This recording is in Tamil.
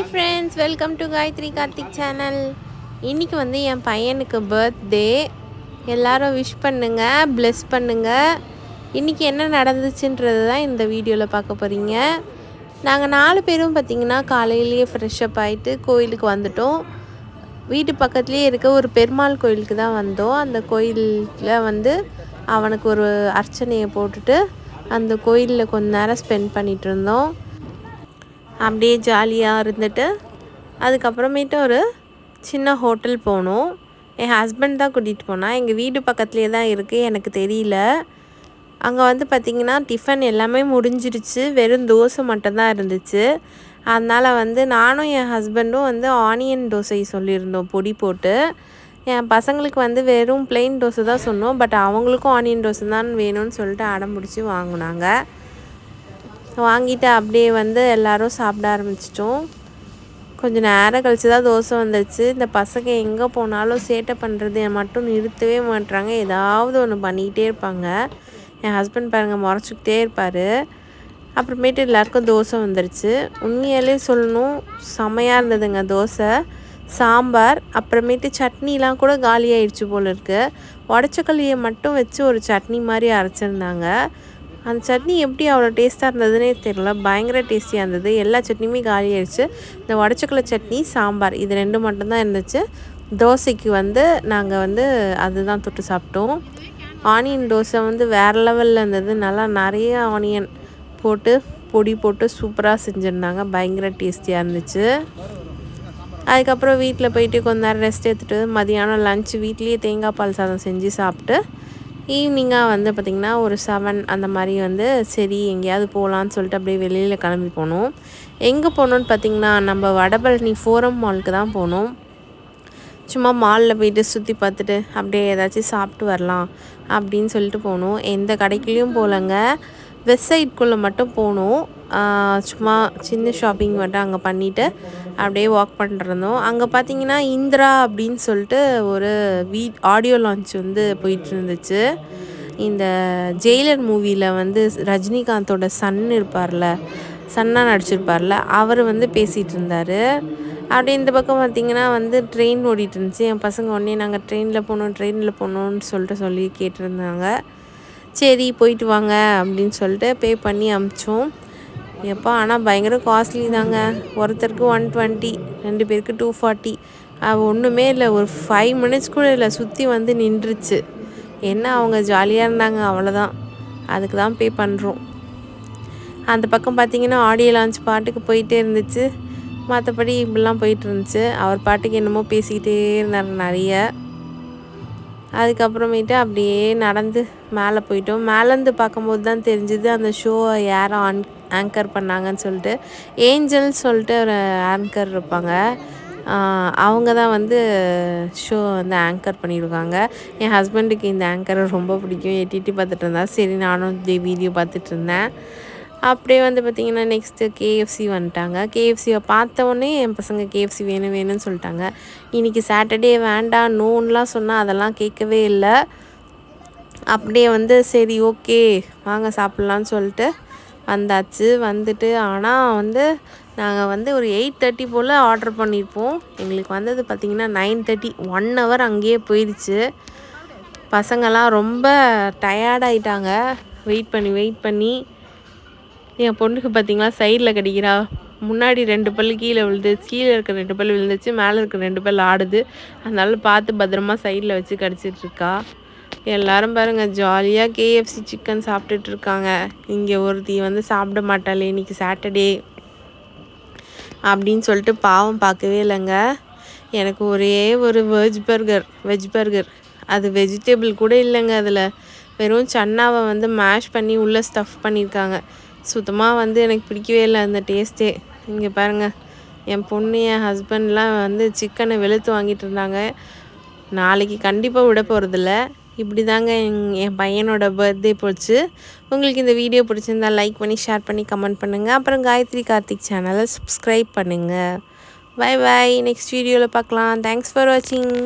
Hi friends, welcome to Gayathri Karthik channel. இன்றைக்கி வந்து என் பையனுக்கு பர்த்டே. எல்லாரும் விஷ் பண்ணுங்கள், ப்ளெஸ் பண்ணுங்கள். இன்றைக்கி என்ன நடந்துச்சுன்றது தான் இந்த வீடியோவில் பார்க்க போகிறீங்க. நாங்கள் 4 பேரும் பார்த்திங்கன்னா காலையிலேயே ஃப்ரெஷ்அப் ஆகிட்டு கோயிலுக்கு வந்துட்டோம். வீட்டு பக்கத்துலேயே இருக்க ஒரு பெருமாள் கோயிலுக்கு தான் வந்தோம். அந்த கோயிலில் வந்து அவனுக்கு ஒரு அர்ச்சனையை போட்டுட்டு அந்த கோயிலில் கொஞ்ச நேரம் ஸ்பெண்ட் பண்ணிகிட்டு இருந்தோம். அப்படியே ஜாலியாக இருந்துட்டு அதுக்கப்புறமேட்டு ஒரு சின்ன ஹோட்டல் போனோம். என் ஹஸ்பண்ட் தான் கூட்டிகிட்டு போனால். எங்கள் வீடு பக்கத்துலேயே தான் இருக்குது, எனக்கு தெரியல. அங்கே வந்து பார்த்திங்கன்னா டிஃபன் எல்லாமே முடிஞ்சிருச்சு, வெறும் தோசை மட்டும்தான் இருந்துச்சு. அதனால் வந்து நானும் என் ஹஸ்பண்டும் வந்து ஆனியன் தோசை சொல்லியிருந்தோம் பொடி போட்டு. என் பசங்களுக்கு வந்து வெறும் ப்ளெயின் தோசை தான் சொன்னோம். பட் அவங்களுக்கும் ஆனியன் தோசை தான் வேணும்னு சொல்லிட்டு அடம் பிடிச்சி வாங்கினாங்க. வாங்கிட்டு அப்படியே வந்து எல்லோரும் சாப்பிட ஆரம்பிச்சிட்டோம். கொஞ்சம் நேரம் கழித்து தான் தோசை வந்துடுச்சு. இந்த பசங்க எங்கே போனாலும் சேட்டை பண்ணுறது மட்டும் நிறுத்தவே மாட்டுறாங்க. ஏதாவது ஒன்று பண்ணிக்கிட்டே இருப்பாங்க. என் ஹஸ்பண்ட் பாருங்கள் முறைச்சிக்கிட்டே இருப்பார். அப்புறமேட்டு எல்லாருக்கும் தோசை வந்துடுச்சு. உண்மையாலே சொல்லணும், செம்மையாக இருந்ததுங்க தோசை, சாம்பார். அப்புறமேட்டு சட்னிலாம் கூட காலி ஆயிடுச்சு போல் இருக்குது. உடச்சக்கல்லியை மட்டும் வச்சு ஒரு சட்னி மாதிரி அரைச்சிருந்தாங்க. அந்த சட்னி எப்படி அவ்வளோ டேஸ்ட்டாக இருந்ததுன்னே தெரியல, பயங்கர டேஸ்டியாக இருந்தது. எல்லா சட்னியுமே காலி ஆயிடுச்சு. இந்த உடச்சக்கல்லை சட்னி, சாம்பார் இது 2 மட்டும்தான் இருந்துச்சு. தோசைக்கு வந்து நாங்கள் வந்து அதுதான் தொட்டு சாப்பிட்டோம். ஆனியன் தோசை வந்து வேறு லெவலில் இருந்தது. நல்லா நிறைய ஆனியன் போட்டு பொடி போட்டு சூப்பராக செஞ்சுருந்தாங்க. பயங்கர டேஸ்டியாக இருந்துச்சு. அதுக்கப்புறம் வீட்டில் போயிட்டு கொஞ்ச நேரம் ரெஸ்ட் எடுத்துகிட்டு மதியானம் லன்ச் வீட்லேயே தேங்காய் பால் சாதம் செஞ்சு சாப்பிட்டு ஈவினிங்காக வந்து பார்த்திங்கன்னா ஒரு 7 அந்த மாதிரி வந்து சரி எங்கேயாவது போகலான்னு சொல்லிட்டு அப்படியே வெளியில் கிளம்பி போனோம். எங்கே போனோன்னு பார்த்திங்கன்னா நம்ம வடபழனி ஃபோரம் மாலுக்கு தான் போனோம். சும்மா மாலில் போயிட்டு சுற்றி பார்த்துட்டு அப்படியே ஏதாச்சும் சாப்பிட்டு வரலாம் அப்படின்னு சொல்லிட்டு போனோம். எந்த கடைக்குள்ளேயும் போகலங்க, வெஸ்ட் சைட்குள்ளே மட்டும் போனோம். சும்மா சின்ன ஷாப்பிங் மட்டும் அங்கே பண்ணிவிட்டு அப்படியே வாக் பண்ணிருந்தோம். அங்கே பார்த்திங்கன்னா இந்திரா அப்படின்னு சொல்லிட்டு ஒரு ஆடியோ லான்ச் வந்து போயிட்டு இருந்துச்சு. இந்த ஜெயிலர் மூவியில் வந்து ரஜினிகாந்தோட சன்னாக நடிச்சிருப்பார்ல, அவர் வந்து பேசிகிட்டு இருந்தார். அப்படியே இந்த பக்கம் பார்த்திங்கன்னா வந்து ட்ரெயின் ஓடிட்டு இருந்துச்சு. என் பசங்க உடனே நாங்கள் ட்ரெயினில் போகணுன்னு சொல்லி கேட்டிருந்தாங்க. சரி போயிட்டு வாங்க அப்படின்னு சொல்லிட்டு பே பண்ணி அமுச்சோம். எப்போ ஆனால் பயங்கர காஸ்ட்லி தாங்க. ஒருத்தருக்கு 120, 2 பேருக்கு 240. ஒன்றுமே இல்லை, ஒரு 5 மினிட்ஸ் கூட இல்லை, சுற்றி வந்து நின்றுச்சு. என்ன அவங்க ஜாலியாக இருந்தாங்க, அவ்வளோதான். அதுக்கு தான் பே பண்ணுறோம். அந்த பக்கம் பார்த்திங்கன்னா ஆடியோ லான்ச் பாட்டுக்கு போயிட்டே இருந்துச்சு. மற்றபடி இப்படிலாம் போயிட்டு இருந்துச்சு. அவர் பாட்டுக்கு என்னமோ பேசிக்கிட்டே இருந்தார் நிறைய. அதுக்கப்புறமேட்டு அப்படியே நடந்து மேலே போயிட்டோம். மேலேருந்து பார்க்கும்போது தான் தெரிஞ்சுது அந்த ஷோவை யாரை ஆங்கர் பண்ணாங்கன்னு சொல்லிட்டு. ஏஞ்சல் சொல்லிட்டு ஒரு ஆங்கர் இருப்பாங்க, அவங்க தான் வந்து ஷோ வந்து ஆங்கர் பண்ணியிருக்காங்க. என் ஹஸ்பண்டுக்கு இந்த ஆங்கரை ரொம்ப பிடிக்கும். எட்டி பார்த்துட்டு இருந்தா. சரி நானும் இந்த வீடியோ பார்த்துட்டு இருந்தேன். அப்படியே வந்து பார்த்திங்கன்னா நெக்ஸ்ட்டு கேஎஃப்சி வந்துட்டாங்க. கேஎஃப்சியை பார்த்தோன்னே என் பசங்க கேஎஃப்சி வேணும்னு சொல்லிட்டாங்க. இன்றைக்கி சாட்டர்டே வேண்டாம் நோன்லாம் சொன்னால் அதெல்லாம் கேட்கவே இல்லை. அப்படியே வந்து சரி ஓகே வாங்க சாப்பிட்லான்னு சொல்லிட்டு வந்தாச்சு. வந்துட்டு ஆனால் வந்து நாங்கள் வந்து ஒரு 8:30 போல் ஆர்டர் பண்ணியிருப்போம். எங்களுக்கு வந்தது பார்த்திங்கன்னா 9:30. 1 hour அங்கேயே போயிடுச்சு. பசங்கள்லாம் ரொம்ப டயர்டாயிட்டாங்க வெயிட் பண்ணி. என் பொண்ணுக்கு பார்த்திங்களா சைடில் கடிக்கிறா. முன்னாடி 2 பல் கீழே இருக்க 2 பல் விழுந்துச்சு, மேலே இருக்க 2 பல் ஆடுது. அதனால பார்த்து பத்திரமா சைடில் வச்சு கடிச்சிட்ருக்கா. எல்லோரும் பாருங்கள் ஜாலியாக கேஎஃப்சி சிக்கன் சாப்பிட்டுட்ருக்காங்க. இங்கே ஒருத்தி வந்து சாப்பிட மாட்டாளே இன்றைக்கி சாட்டர்டே அப்படின்னு சொல்லிட்டு பாவம் பார்க்கவே இல்லைங்க. எனக்கு ஒரே ஒரு வெஜ் பர்கர், அது வெஜிடபிள் கூட இல்லைங்க. அதில் வெறும் சன்னாவை வந்து மேஷ் பண்ணி உள்ளே ஸ்டஃப் பண்ணியிருக்காங்க. சுத்தமாக வந்து எனக்கு பிடிக்கவே இல்லை அந்த டேஸ்ட்டே. இங்கே பாருங்கள் என் பொண்ணு என் ஹஸ்பண்ட்லாம் வந்து சிக்கனை வெளுத்து வாங்கிட்டு இருந்தாங்க. நாளைக்கு கண்டிப்பாக விட போகிறதில்ல. இப்படி தாங்க என் பையனோட பர்த்டே போச்சு. உங்களுக்கு இந்த வீடியோ பிடிச்சிருந்தா லைக் பண்ணி ஷேர் பண்ணி கமெண்ட் பண்ணுங்கள். அப்புறம் காயத்ரி கார்த்திக் சேனலை சப்ஸ்கிரைப் பண்ணுங்கள். பை நெக்ஸ்ட் வீடியோவில் பார்க்கலாம். தேங்க்ஸ் ஃபார் வாட்சிங்.